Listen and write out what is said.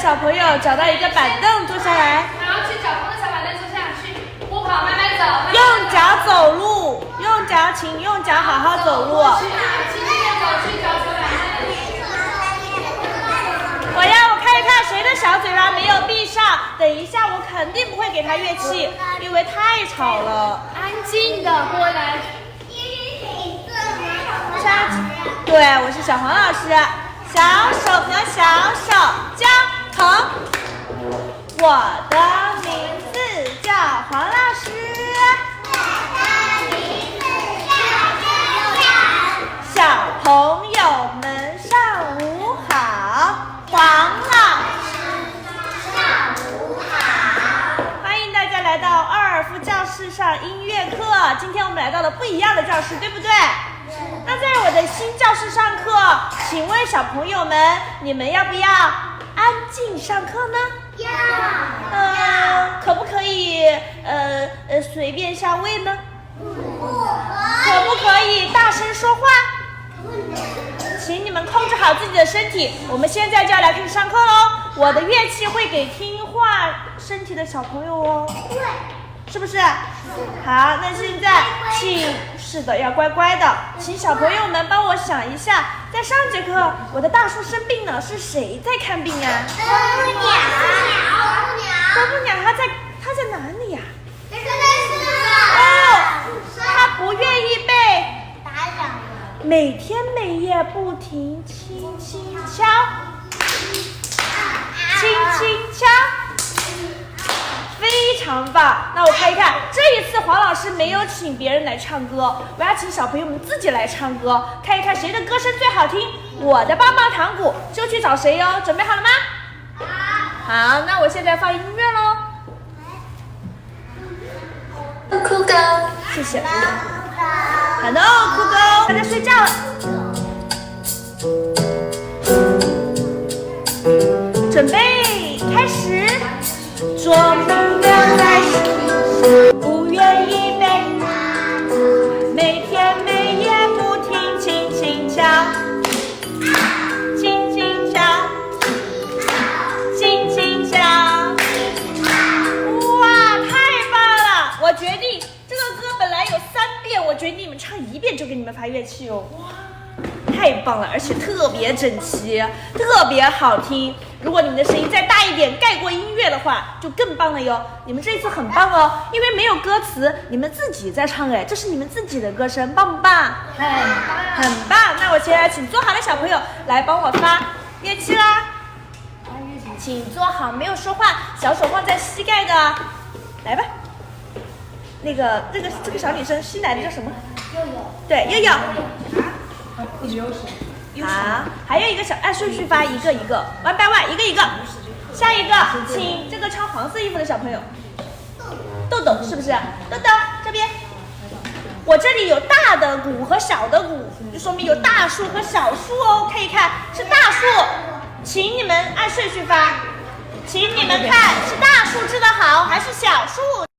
小朋友找到一个板凳坐下来，然后去找空的小板凳坐下去，不跑，慢慢走。用脚走路，请用脚好好走路。去这边走，去找小板凳。我看一看谁的小嘴巴没有闭上。等一下，我肯定不会给他乐器，因为太吵了。安静的过来。对，我是小黄老师。小手和小手交头。我的名字叫黄老师。小朋友们上午好，黄老师上午好。欢迎大家来到奥尔夫教室上音乐课。今天我们来到了不一样的教室，对不对？那在我的新教室上课，请问小朋友们，你们要不要安静上课呢？要。可不可以随便下位呢？不可以。可不可以大声说话？请你们控制好自己的身体，我们现在就要来开始上课喽。我的乐器会给听话身体的小朋友哦。对。是不是？好，那现在是的，要乖乖的，请小朋友们帮我想一下，在上节课我的大树生病了，是谁在看病啊？啄木鸟，它在哪里呀？它不愿意被打扰，每天每夜不停轻轻敲，轻轻敲。非常棒，那我看一看，这一次黄老师没有請别人来唱歌，我要请小朋友们自己来唱歌，看一看谁的歌声最好听，我的棒棒糖鼓就去找谁哟，准备好了吗？好，那我现在放音乐喽。酷狗，谢谢。Hello， 酷狗，大家睡觉了。准备开始。啄木鸟在不愿意被每天每夜不停轻轻敲，轻轻敲，轻轻敲。哇，太棒了！我决定这个歌本来有3遍，我决定你们唱1遍就给你们发乐器哦。太棒了，而且特别整齐，特别好听。如果你们的声音再大一点，盖过音乐的话，就更棒了哟。你们这次很棒哦，因为没有歌词，你们自己在唱，哎，这是你们自己的歌声，棒不棒？很棒。那我现在请坐好的小朋友来帮我发乐器啦。请坐好，没有说话，小手放在膝盖的，来吧。这个小女生新来的叫什么？悠悠。对，悠悠。好，还有一个按顺序发，一个一个 ，one by one， 一个一个。下一个，请这个穿黄色衣服的小朋友，豆豆是不是？豆豆这边，我这里有大的鼓和小的鼓，就说明有大树和小树哦。看一看，是大树，请你们按顺序发，请你们看是大树织的好还是小树？